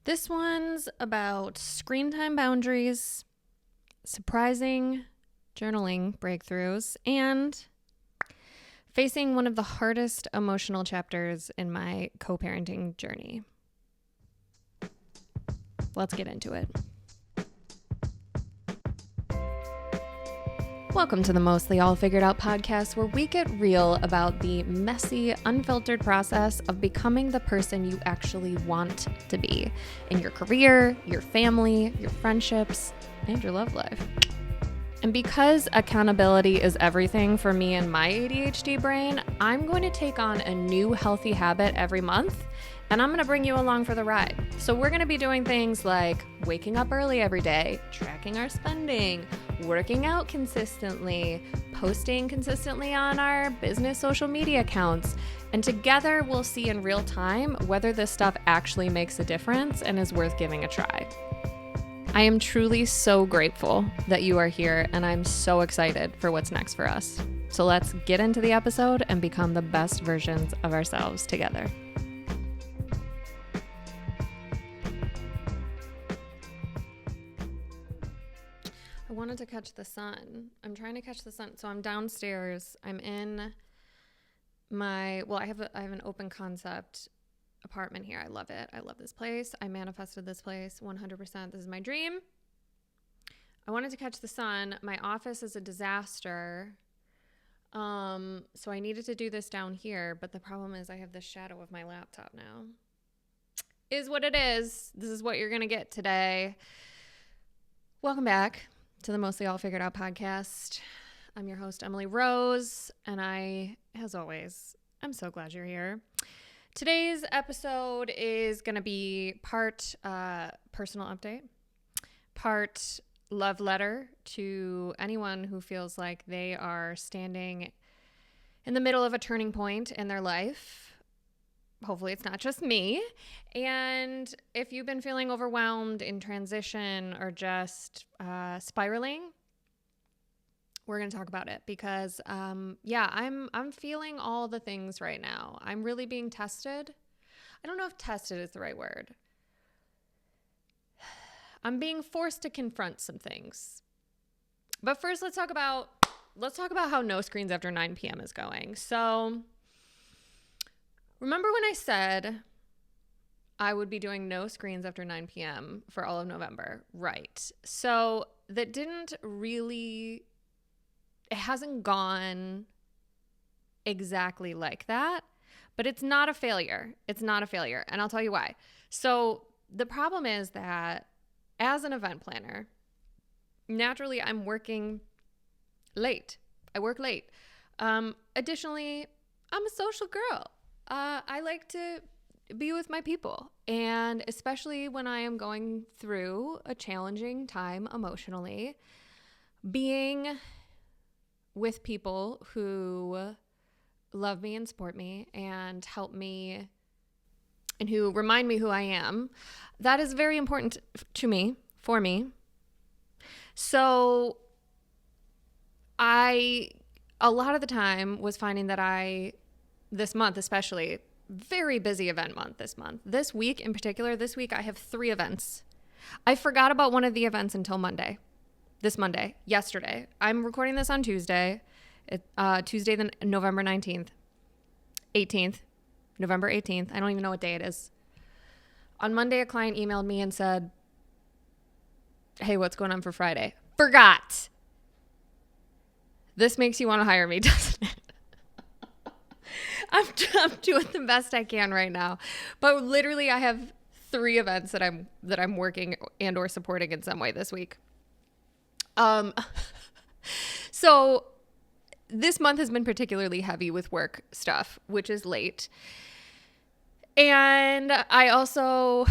This one's about screen time boundaries, surprising journaling breakthroughs, and facing one of the hardest emotional chapters in my co-parenting journey. Let's get into it. Welcome to the Mostly All Figured Out podcast, where we get real about the messy, unfiltered process of becoming the person you actually want to be in your career, your family, your friendships, and your love life. And because accountability is everything for me and my ADHD brain, I'm going to take on a new healthy habit every month, and I'm going to bring you along for the ride. So we're going to be doing things like waking up early every day, tracking our spending, working out consistently, posting consistently on our business social media accounts, and together we'll see in real time whether this stuff actually makes a difference and is worth giving a try. I am truly so grateful that you are here, and I'm so excited for what's next for us. So let's get into the episode and become the best versions of ourselves together. I wanted to catch the sun. I'm trying to catch the sun. So I'm downstairs. I'm in I have an open concept apartment here. I love it. I love this place. I manifested this place 100%. This is my dream. I wanted to catch the sun. My office is a disaster. So I needed to do this down here, but the problem is I have the shadow of my laptop now. Is what it is. This is what you're going to get today. Welcome back to the Mostly All Figured Out podcast. I'm your host, Emily Rose, and as always, I'm so glad you're here. Today's episode is going to be part personal update, part love letter to anyone who feels like they are standing in the middle of a turning point in their life. Hopefully it's not just me. And if you've been feeling overwhelmed in transition or just spiraling, we're going to talk about it because, I'm feeling all the things right now. I'm really being tested. I don't know if tested is the right word. I'm being forced to confront some things. But first, let's talk about how no screens after 9 p.m. is going. So, remember when I said I would be doing no screens after 9 p.m. for all of November? Right. So, that didn't really... It hasn't gone exactly like that, but it's not a failure. It's not a failure. And I'll tell you why. So the problem is that as an event planner, naturally I'm working late. I work late. Additionally, I'm a social girl. I like to be with my people. And especially when I am going through a challenging time emotionally, being with people who love me and support me and help me and who remind me who I am, that is very important to me, for me. So a lot of the time was finding that this month especially, very busy event month this month. This week in particular, I have 3 events. I forgot about one of the events until Monday. This Monday, yesterday. I'm recording this on Tuesday, Tuesday, November 19th, 18th, November 18th. I don't even know what day it is. On Monday, a client emailed me and said, hey, what's going on for Friday? Forgot. This makes you want to hire me, doesn't it? I'm doing the best I can right now. But literally, I have 3 events that I'm working and or supporting in some way this week. So this month has been particularly heavy with work stuff, which is late. And I also,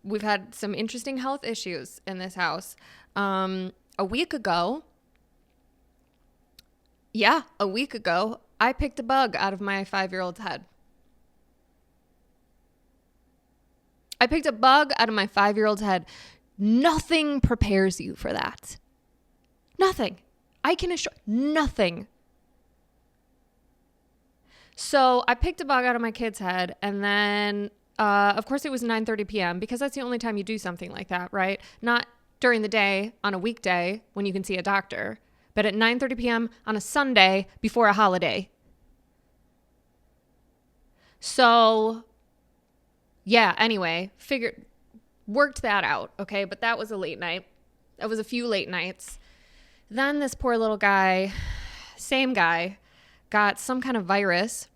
we've had some interesting health issues in this house. A week ago, I picked a bug out of my 5-year-old's head. Nothing prepares you for that. Nothing. I can assure nothing. So I picked a bug out of my kid's head, and then Of course, it was 9:30 p.m. because that's the only time you do something like that, right? Not during the day on a weekday when you can see a doctor, but at 9:30 p.m. on a Sunday before a holiday. So, yeah, anyway, worked that out, okay? But that was a late night. That was a few late nights. Then this poor little guy, same guy, got some kind of virus.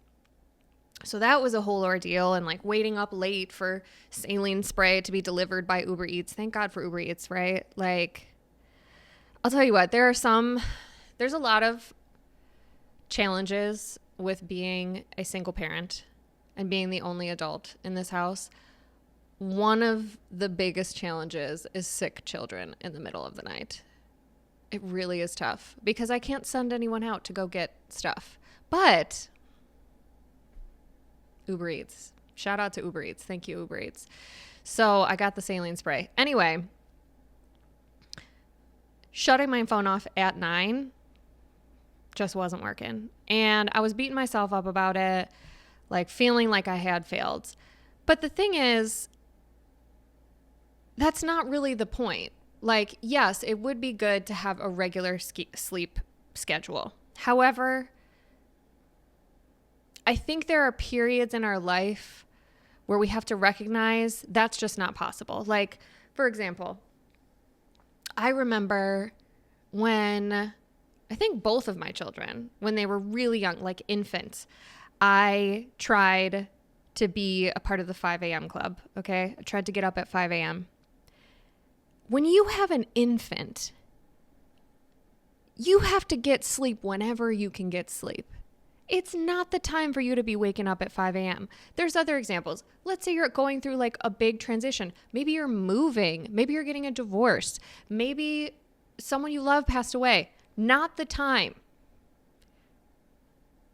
So that was a whole ordeal, and like waiting up late for saline spray to be delivered by Uber Eats. Thank God for Uber Eats, right? Like, I'll tell you what, there's a lot of challenges with being a single parent and being the only adult in this house. One of the biggest challenges is sick children in the middle of the night. It really is tough because I can't send anyone out to go get stuff. But Uber Eats. Shout out to Uber Eats. Thank you, Uber Eats. So I got the saline spray. Anyway, shutting my phone off at 9 just wasn't working. And I was beating myself up about it, like feeling like I had failed. But the thing is, that's not really the point. Like, yes, it would be good to have a regular sleep schedule. However, I think there are periods in our life where we have to recognize that's just not possible. Like, for example, I remember when I think both of my children, when they were really young, like infants, I tried to be a part of the 5 a.m. club, okay? I tried to get up at 5 a.m. When you have an infant, you have to get sleep whenever you can get sleep. It's not the time for you to be waking up at 5 a.m. There's other examples. Let's say you're going through like a big transition. Maybe you're moving. Maybe you're getting a divorce. Maybe someone you love passed away. Not the time.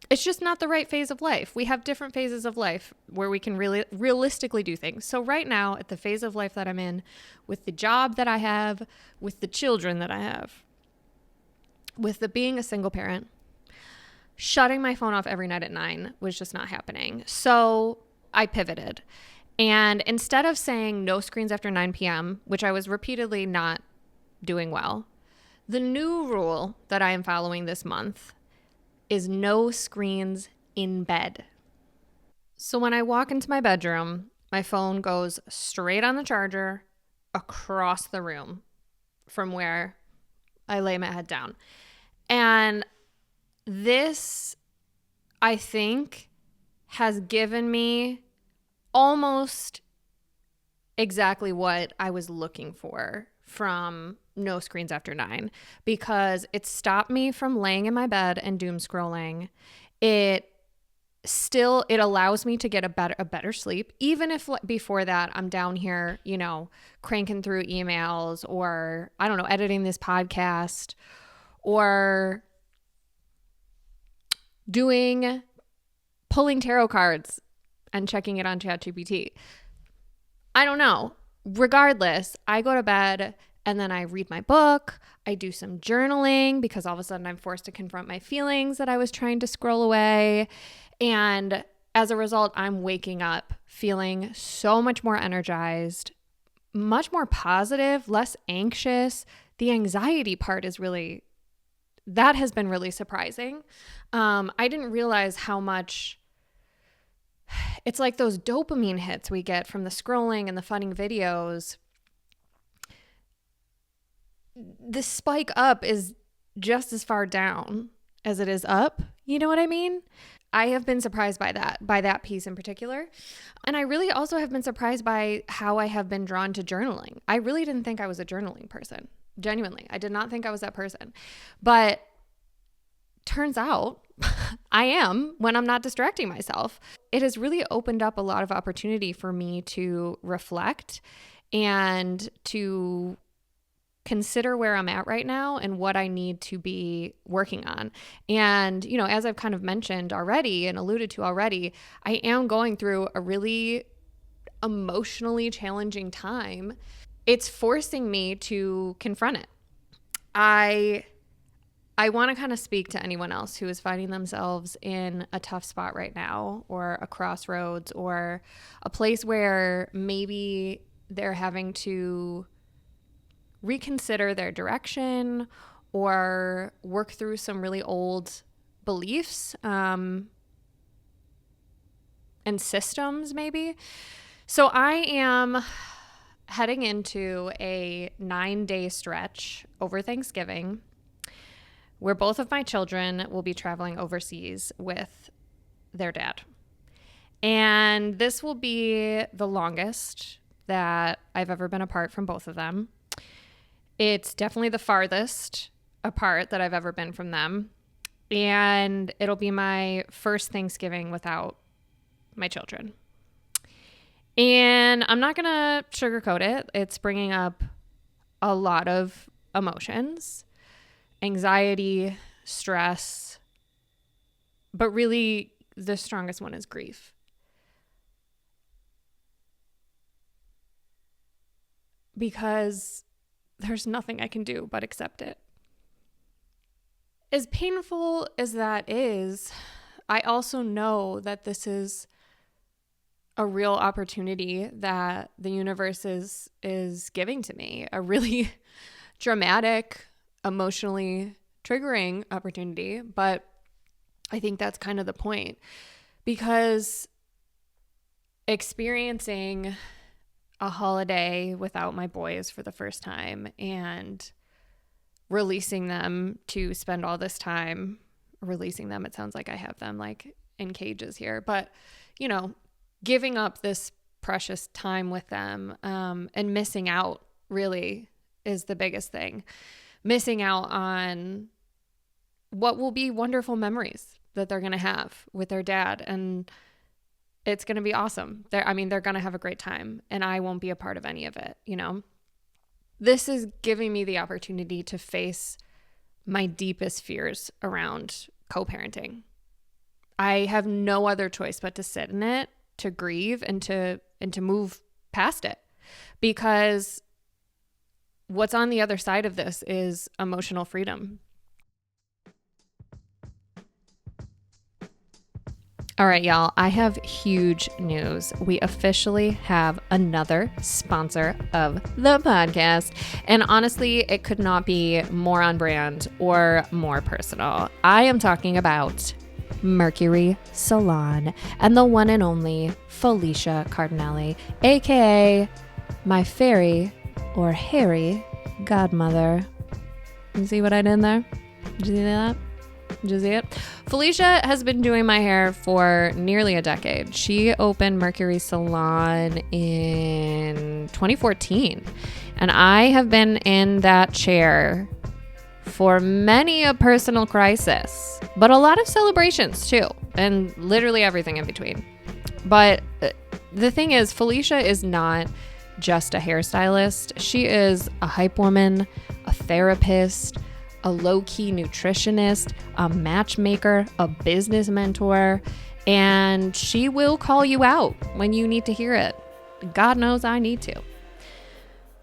It's just not the right phase of life. We have different phases of life where we can really realistically do things. So right now, at the phase of life that I'm in, with the job that I have, with the children that I have, with the being a single parent, shutting my phone off every night at 9 was just not happening. So I pivoted. And instead of saying no screens after 9 p.m., which I was repeatedly not doing well, the new rule that I am following this month is no screens in bed. So when I walk into my bedroom, my phone goes straight on the charger across the room from where I lay my head down. And this, I think, has given me almost exactly what I was looking for from no screens after 9, because it stopped me from laying in my bed and doom scrolling. It allows me to get a better sleep, even if before that I'm down here, cranking through emails, or I don't know, editing this podcast, or pulling tarot cards and checking it on ChatGPT. I don't know. Regardless, I go to bed and then I read my book. I do some journaling because all of a sudden I'm forced to confront my feelings that I was trying to scroll away. And as a result, I'm waking up feeling so much more energized, much more positive, less anxious. The anxiety part that has been really surprising. I didn't realize how much it's like those dopamine hits we get from the scrolling and the funny videos. The spike up is just as far down as it is up. You know what I mean? I have been surprised by that piece in particular. And I really also have been surprised by how I have been drawn to journaling. I really didn't think I was a journaling person. Genuinely, I did not think I was that person. But turns out I am when I'm not distracting myself. It has really opened up a lot of opportunity for me to reflect and to consider where I'm at right now and what I need to be working on. And, as I've kind of mentioned already and alluded to already, I am going through a really emotionally challenging time. It's forcing me to confront it. I I want to kind of speak to anyone else who is finding themselves in a tough spot right now, or a crossroads, or a place where maybe they're having to reconsider their direction or work through some really old beliefs and systems maybe. So I am heading into a 9-day stretch over Thanksgiving where both of my children will be traveling overseas with their dad. And this will be the longest that I've ever been apart from both of them. It's definitely the farthest apart that I've ever been from them. And it'll be my first Thanksgiving without my children. And I'm not going to sugarcoat it. It's bringing up a lot of emotions, anxiety, stress, but really the strongest one is grief. Because there's nothing I can do but accept it. As painful as that is, I also know that this is a real opportunity that the universe is giving to me, a really dramatic, emotionally triggering opportunity. But I think that's kind of the point, because experiencing a holiday without my boys for the first time and releasing them to spend all this time releasing them. It sounds like I have them like in cages here, but you know, giving up this precious time with them and missing out really is the biggest thing. Missing out on what will be wonderful memories that they're going to have with their dad. And it's going to be awesome. They're going to have a great time, and I won't be a part of any of it. You know, this is giving me the opportunity to face my deepest fears around co-parenting. I have no other choice but to sit in it, to grieve, and to move past it, because what's on the other side of this is emotional freedom. All right, y'all, I have huge news. We officially have another sponsor of the podcast. And honestly, it could not be more on brand or more personal. I am talking about Mercury Salon and the one and only Felicia Cardinelli, aka my fairy or hairy godmother. You see what I did there? Did you see that? Did you see it? Felicia has been doing my hair for nearly a decade. She opened Mercury Salon in 2014, and I have been in that chair for many a personal crisis, but a lot of celebrations too, and literally everything in between. But the thing is, Felicia is not just a hairstylist. She is a hype woman, a therapist, a low-key nutritionist, a matchmaker, a business mentor, and she will call you out when you need to hear it. God knows I need to.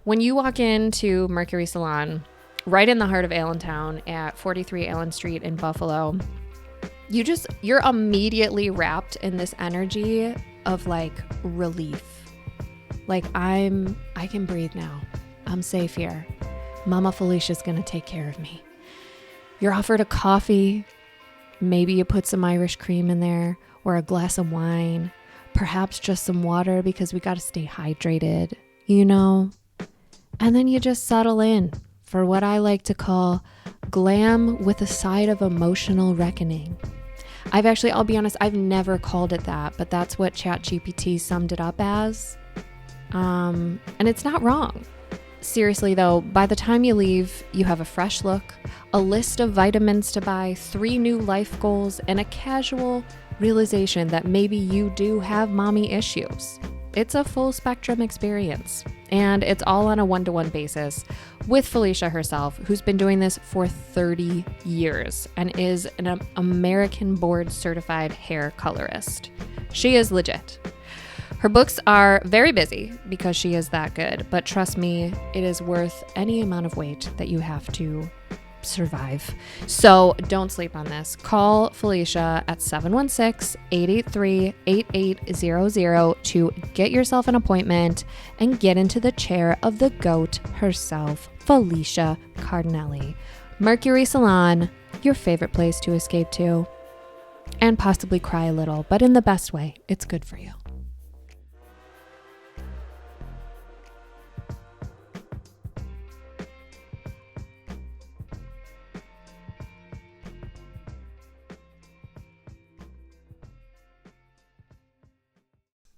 When you walk into Mercury Salon, right in the heart of Allentown at 43 Allen Street in Buffalo, you're immediately wrapped in this energy of like relief. Like I can breathe now. I'm safe here. Mama Felicia's gonna take care of me. You're offered a coffee. Maybe you put some Irish cream in there, or a glass of wine, perhaps just some water because we got to stay hydrated, you know? And then you just settle in for what I like to call glam with a side of emotional reckoning. I'll be honest, I've never called it that, but that's what ChatGPT summed it up as. And it's not wrong. Seriously though, by the time you leave, you have a fresh look, a list of vitamins to buy, 3 new life goals, and a casual realization that maybe you do have mommy issues. It's a full spectrum experience, and it's all on a one-to-one basis with Felicia herself, who's been doing this for 30 years and is an American board certified hair colorist. She is legit. Her books are very busy because she is that good, but trust me, it is worth any amount of wait that you have to survive. So don't sleep on this. Call Felicia at 716-883-8800 to get yourself an appointment and get into the chair of the GOAT herself, Felicia Cardinelli. Mercury Salon, your favorite place to escape to and possibly cry a little, but in the best way. It's good for you.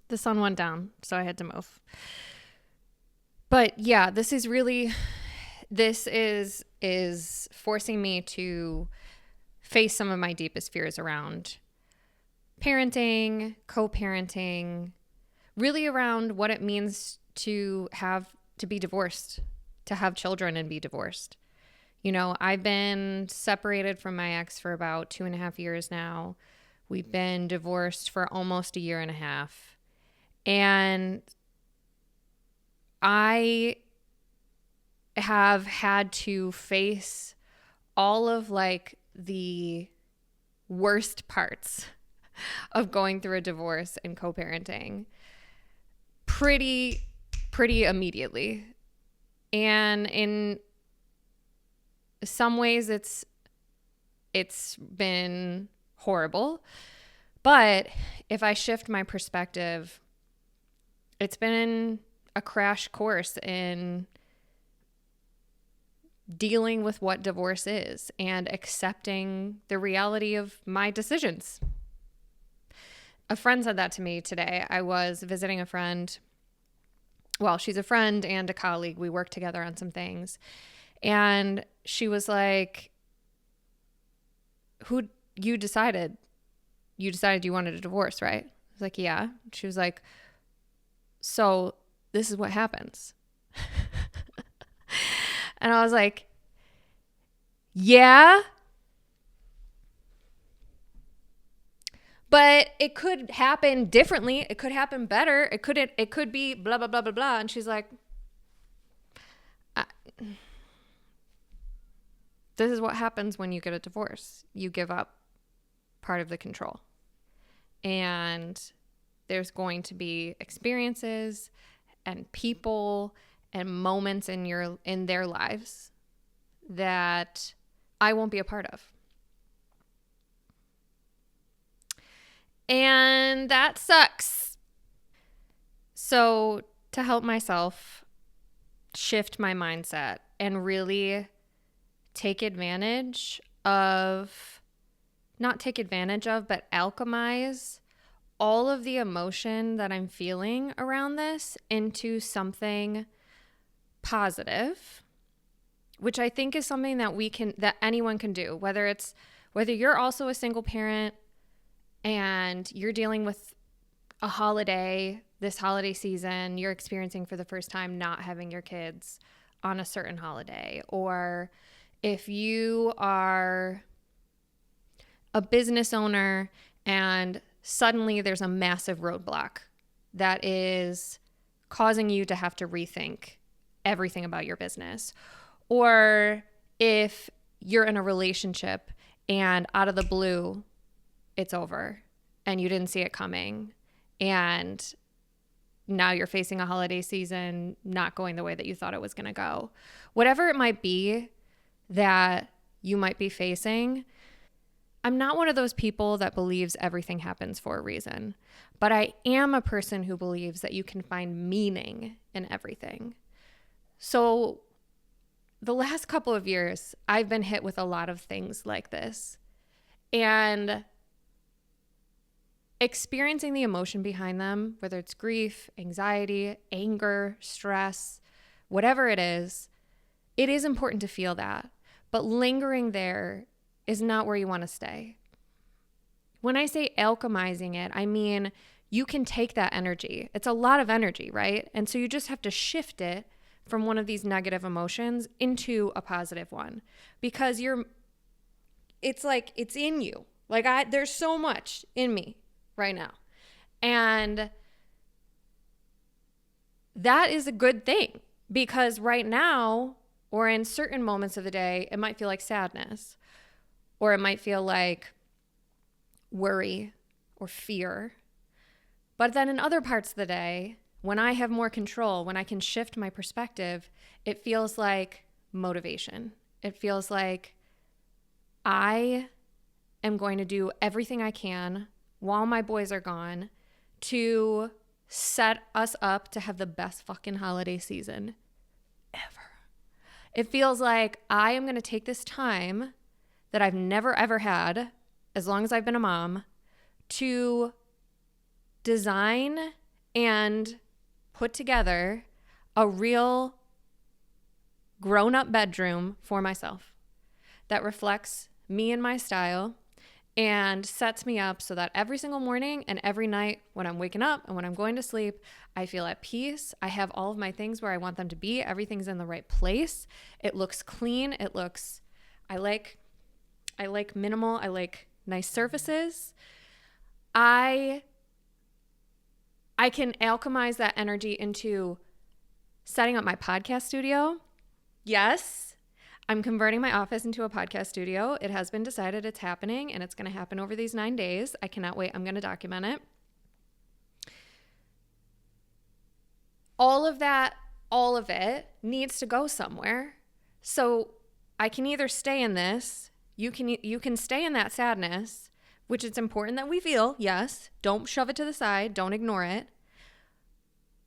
The sun went down, so I had to move. But yeah, this is forcing me to face some of my deepest fears around parenting, co-parenting, really around what it means to be divorced, to have children and be divorced. You know, I've been separated from my ex for about 2.5 years now. We've been divorced for almost 1.5 years. And I have had to face all of like the worst parts of going through a divorce and co-parenting pretty immediately. And in some ways it's been horrible. But if I shift my perspective, it's been a crash course in dealing with what divorce is and accepting the reality of my decisions. A friend said that to me today. I was visiting a friend. Well, she's a friend and a colleague. We work together on some things. And she was like, you decided you wanted a divorce, right? I was like, yeah. She was like, so this is what happens. And I was like, yeah, but it could happen differently. It could happen better. It could be blah, blah, blah, blah, blah. And she's like, this is what happens when you get a divorce. You give up part of the control. And there's going to be experiences and people and moments in their lives that I won't be a part of. And that sucks. So to help myself shift my mindset and really but alchemize all of the emotion that I'm feeling around this into something positive, which I think is something that anyone can do, whether you're also a single parent and you're dealing with this holiday season, you're experiencing for the first time not having your kids on a certain holiday, or if you are a business owner and suddenly there's a massive roadblock that is causing you to have to rethink everything about your business. Or if you're in a relationship and out of the blue, it's over and you didn't see it coming. And now you're facing a holiday season not going the way that you thought it was going to go. Whatever it might be that you might be facing, I'm not one of those people that believes everything happens for a reason, but I am a person who believes that you can find meaning in everything. So the last couple of years, I've been hit with a lot of things like this, and experiencing the emotion behind them, whether it's grief, anxiety, anger, stress, whatever it is important to feel that, but lingering there is not where you want to stay. When I say alchemizing it, I mean you can take that energy. It's a lot of energy, right? And so you just have to shift it from one of these negative emotions into a positive one, because it's like it's in you. Like there's so much in me right now. And that is a good thing, because right now Or in certain moments of the day, it might feel like sadness, or it might feel like worry or fear. But then in other parts of the day, when I have more control, when I can shift my perspective, it feels like motivation. It feels like I am going to do everything I can while my boys are gone to set us up to have the best fucking holiday season ever. It feels like I am going to take this time that I've never ever had, as long as I've been a mom, to design and put together a real grown-up bedroom for myself that reflects me and my style and sets me up so that every single morning and every night when I'm waking up and when I'm going to sleep, I feel at peace. I have all of my things where I want them to be. Everything's in the right place. It looks clean. I like minimal. I like nice surfaces. I can alchemize that energy into setting up my podcast studio. Yes, I'm converting my office into a podcast studio. It has been decided, it's happening, and it's going to happen over these 9 days. I cannot wait. I'm going to document it. All of it needs to go somewhere. So I can either stay in this, you can stay in that sadness, which it's important that we feel, yes. Don't shove it to the side. Don't ignore it.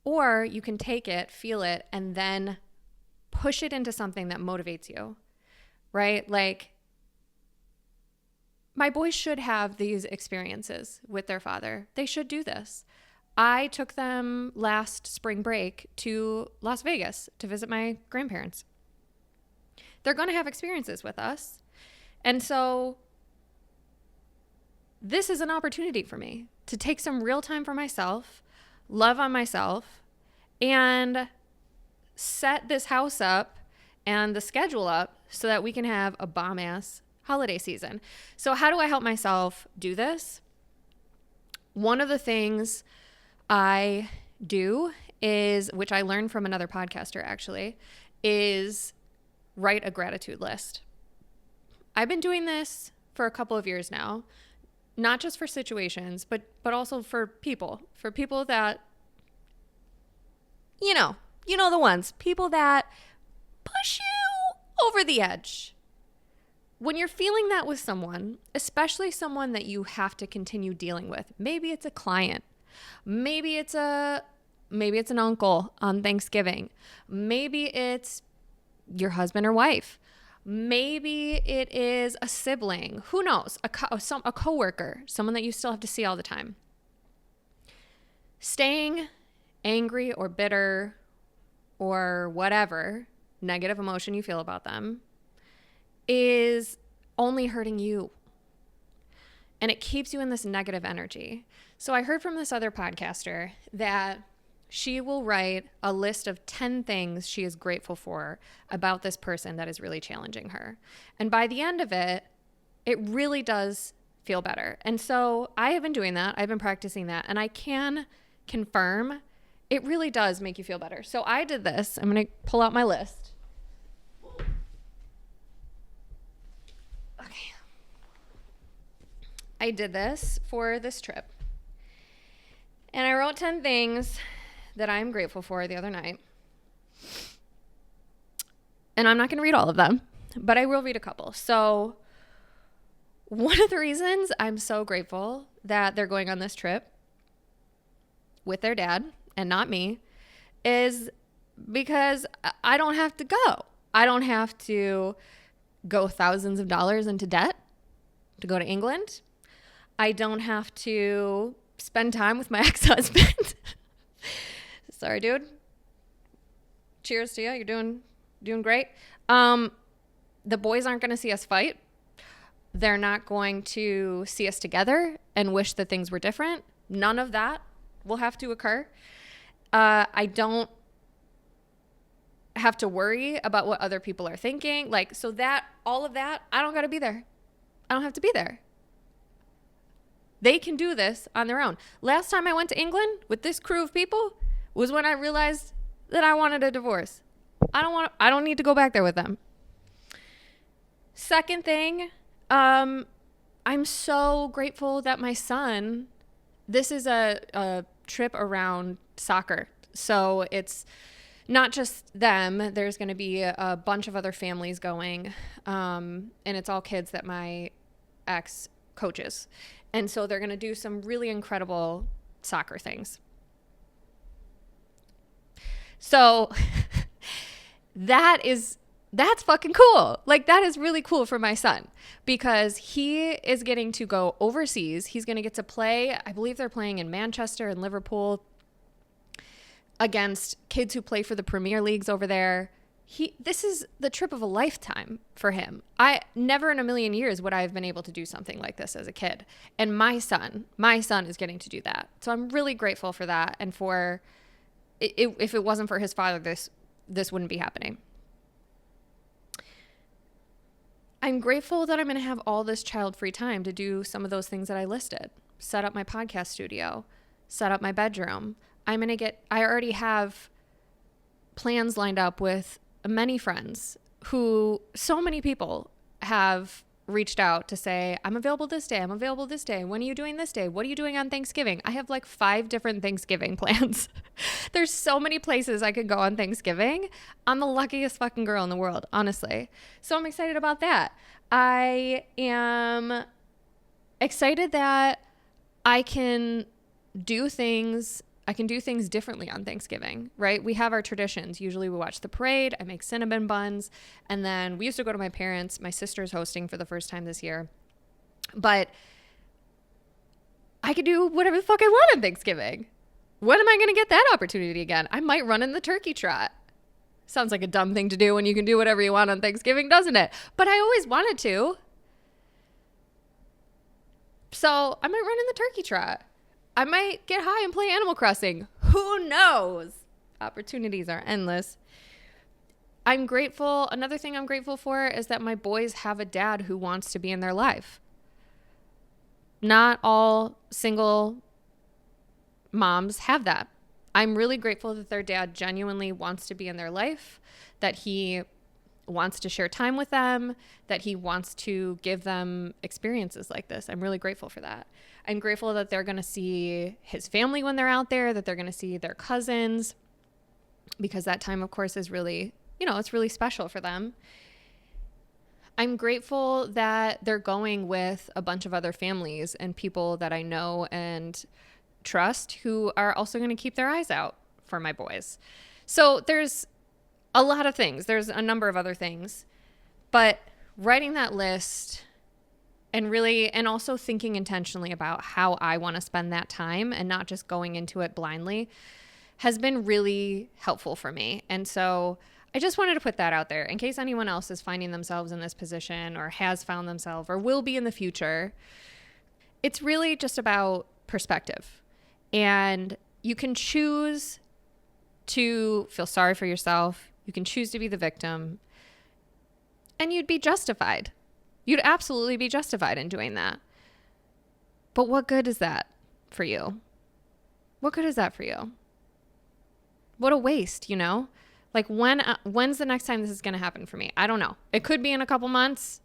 Or you can take it, feel it, and then push it into something that motivates you, right? Like, my boys should have these experiences with their father. They should do this. I took them last spring break to Las Vegas to visit my grandparents. They're going to have experiences with us. And so this is an opportunity for me to take some real time for myself, love on myself, and set this house up and the schedule up so that we can have a bomb-ass holiday season. So how do I help myself do this? One of the things I do is, which I learned from another podcaster actually, is write a gratitude list. I've been doing this for a couple of years now, not just for situations, but also for people that, you know the ones, people that push you over the edge. When you're feeling that with someone, especially someone that you have to continue dealing with, maybe it's a client, maybe it's an uncle on Thanksgiving, maybe it's your husband or wife, maybe it is a sibling, who knows, a coworker, someone that you still have to see all the time. Staying angry or bitter or whatever negative emotion you feel about them is only hurting you. And it keeps you in this negative energy. So I heard from this other podcaster that she will write a list of 10 things she is grateful for about this person that is really challenging her. And by the end of it, it really does feel better. And so I have been doing that. I've been practicing that. And I can confirm it really does make you feel better. So I did this. I'm going to pull out my list. Okay. I did this for this trip. And I wrote 10 things that I'm grateful for the other night. And I'm not going to read all of them, but I will read a couple. So one of the reasons I'm so grateful that they're going on this trip with their dad and not me is because I don't have to go. I don't have to go thousands of dollars into debt to go to England. I don't have to spend time with my ex-husband. Sorry, dude. Cheers to you. You're doing great. The boys aren't going to see us fight. They're not going to see us together and wish that things were different. None of that will have to occur. I don't have to worry about what other people are thinking. So that, all of that, I don't got to be there. I don't have to be there. They can do this on their own. Last time I went to England with this crew of people was when I realized that I wanted a divorce. I don't need to go back there with them. Second thing, I'm so grateful that my son, this is a trip around soccer. So it's not just them. There's going to be a bunch of other families going. And it's all kids that my ex coaches. And so they're going to do some really incredible soccer things. So that's fucking cool. Like, that is really cool for my son because he is getting to go overseas. He's going to get to play. I believe they're playing in Manchester and Liverpool against kids who play for the Premier Leagues over there. This is the trip of a lifetime for him. I never in a million years would I have been able to do something like this as a kid. And my son is getting to do that. So I'm really grateful for that. And for if it wasn't for his father, this wouldn't be happening. I'm grateful that I'm going to have all this child-free time to do some of those things that I listed. Set up my podcast studio, set up my bedroom. I already have plans lined up with many friends so many people have reached out to say, I'm available this day. I'm available this day. When are you doing this day? What are you doing on Thanksgiving? I have like 5 different Thanksgiving plans. There's so many places I could go on Thanksgiving. I'm the luckiest fucking girl in the world, honestly. So I'm excited about that. I am excited that I can do things differently on Thanksgiving, right? We have our traditions. Usually we watch the parade, I make cinnamon buns, and then we used to go to my parents'. My sister's hosting for the first time this year. But I could do whatever the fuck I want on Thanksgiving. When am I going to get that opportunity again? I might run in the turkey trot. Sounds like a dumb thing to do when you can do whatever you want on Thanksgiving, doesn't it? But I always wanted to. So I might run in the turkey trot. I might get high and play Animal Crossing. Who knows? Opportunities are endless. I'm grateful. Another thing I'm grateful for is that my boys have a dad who wants to be in their life. Not all single moms have that. I'm really grateful that their dad genuinely wants to be in their life, that he wants to share time with them, that he wants to give them experiences like this. I'm really grateful for that. I'm grateful that they're going to see his family when they're out there, that they're going to see their cousins, because that time, of course, is really, it's really special for them. I'm grateful that they're going with a bunch of other families and people that I know and trust who are also going to keep their eyes out for my boys. So there's a lot of things. There's a number of other things. But writing that list and also thinking intentionally about how I want to spend that time and not just going into it blindly has been really helpful for me. And so I just wanted to put that out there in case anyone else is finding themselves in this position or has found themselves or will be in the future. It's really just about perspective. And you can choose to feel sorry for yourself. You can choose to be the victim. And you'd be justified. You'd absolutely be justified in doing that. But what good is that for you? What good is that for you? What a waste, Like when's the next time this is going to happen for me? I don't know. It could be in a couple months.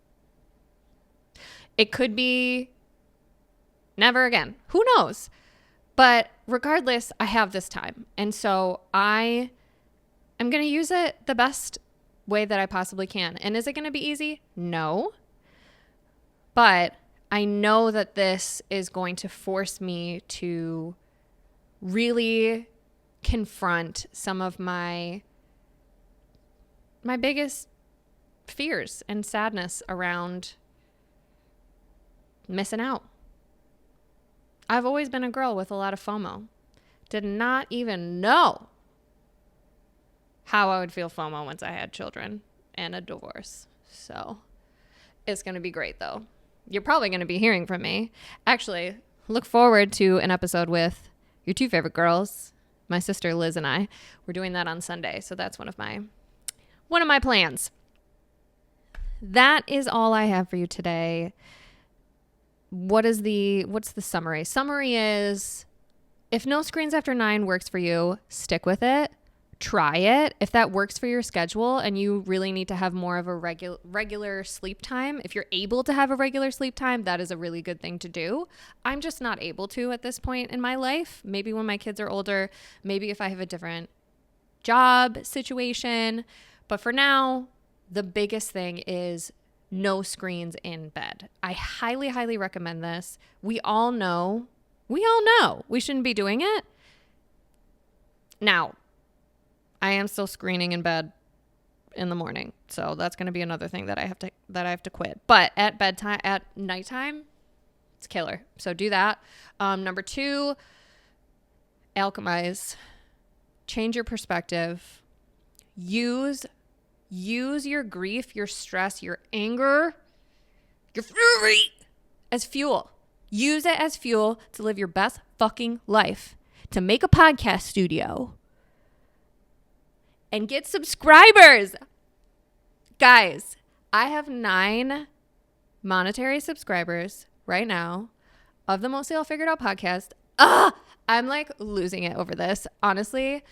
It could be never again. Who knows? But regardless, I have this time. And so I'm going to use it the best way that I possibly can. And is it going to be easy? No. But I know that this is going to force me to really confront some of my biggest fears and sadness around missing out. I've always been a girl with a lot of FOMO. Did not even know how I would feel FOMO once I had children and a divorce. So it's going to be great, though. You're probably going to be hearing from me. Actually, look forward to an episode with your 2 favorite girls, my sister Liz and I. We're doing that on Sunday, so that's one of my plans. That is all I have for you today. What's the summary? Summary is, if no screens after 9 works for you, stick with it. try it. If that works for your schedule and you really need to have more of a regular sleep time, if you're able to have a regular sleep time, that is a really good thing to do. I'm just not able to at this point in my life. Maybe when my kids are older, maybe if I have a different job situation. But for now, the biggest thing is no screens in bed. I highly, highly recommend this. We all know we shouldn't be doing it. Now, I am still screening in bed in the morning. So that's going to be another thing that I have to quit. But at nighttime, it's killer. So do that. Number 2, alchemize. Change your perspective. Use your grief, your stress, your anger, your fury as fuel. Use it as fuel to live your best fucking life, to make a podcast studio and get subscribers. Guys, I have 9 monetary subscribers right now of the Mostly All Figured Out podcast. I'm like losing it over this. Honestly,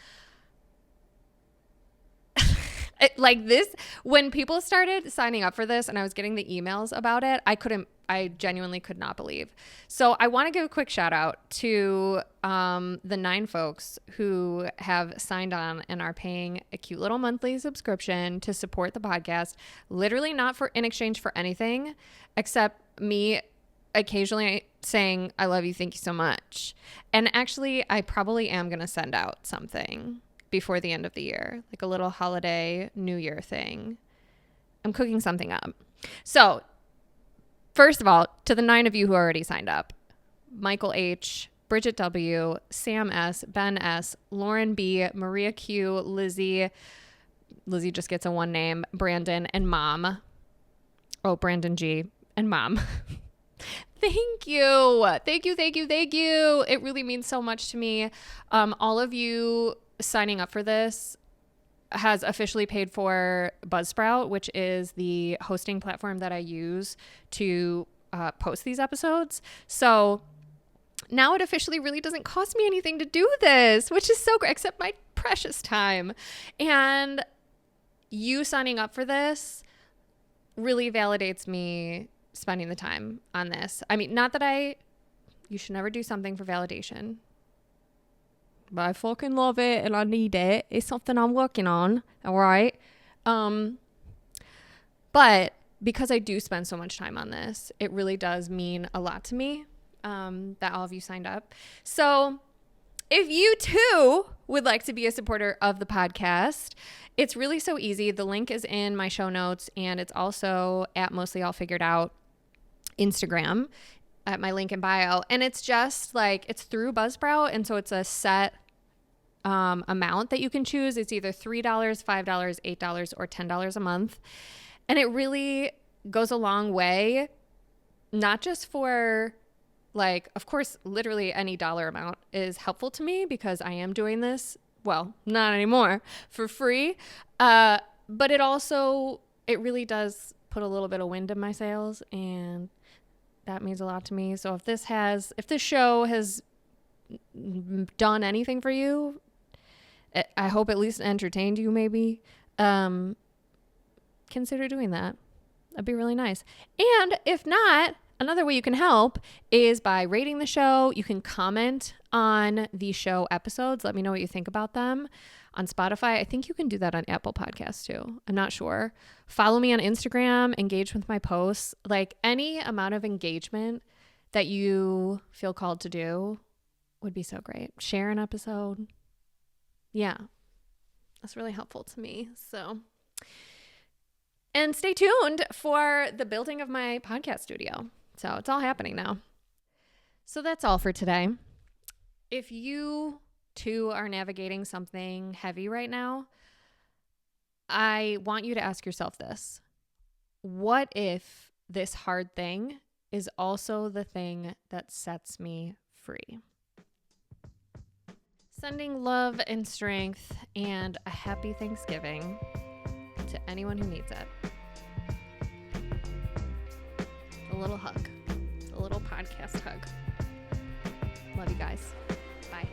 like this, when people started signing up for this and I was getting the emails about it, I genuinely could not believe. So I want to give a quick shout out to the 9 folks who have signed on and are paying a cute little monthly subscription to support the podcast, literally not in exchange for anything except me occasionally saying, I love you, thank you so much. And actually, I probably am going to send out something before the end of the year, like a little holiday New Year thing. I'm cooking something up. So first of all, to the 9 of you who already signed up, Michael H., Bridget W., Sam S., Ben S., Lauren B., Maria Q., Lizzie just gets a 1 name, Brandon, and Mom. Oh, Brandon G. and Mom. Thank you. Thank you. It really means so much to me. All of you signing up for this has officially paid for Buzzsprout, which is the hosting platform that I use to post these episodes. So now it officially really doesn't cost me anything to do this, which is so great, except my precious time. And you signing up for this really validates me spending the time on this. I mean, not that you should never do something for validation, but I fucking love it and I need it. It's something I'm working on. All right. But because I do spend so much time on this, it really does mean a lot to me that all of you signed up. So if you too would like to be a supporter of the podcast, it's really so easy. The link is in my show notes and it's also at Mostly All Figured Out Instagram at my link in bio. And it's just like, it's through Buzzsprout. And so it's a set amount that you can choose. It's either $3, $5, $8, or $10 a month. And it really goes a long way, not just for like, of course, literally any dollar amount is helpful to me because I am doing this, well, not anymore, for free. But it really does put a little bit of wind in my sails, and that means a lot to me. So if this show has done anything for you, I hope at least entertained you maybe, consider doing that. That'd be really nice. And if not, another way you can help is by rating the show. You can comment on the show episodes. Let me know what you think about them on Spotify. I think you can do that on Apple Podcasts too. I'm not sure. Follow me on Instagram, engage with my posts. Like any amount of engagement that you feel called to do would be so great. Share an episode. Yeah, that's really helpful to me. So, and stay tuned for the building of my podcast studio. So it's all happening now. So that's all for today. If you too are navigating something heavy right now, I want you to ask yourself this. What if this hard thing is also the thing that sets me free? Sending love and strength and a happy Thanksgiving to anyone who needs it. A little hug. A little podcast hug. Love you guys. Bye.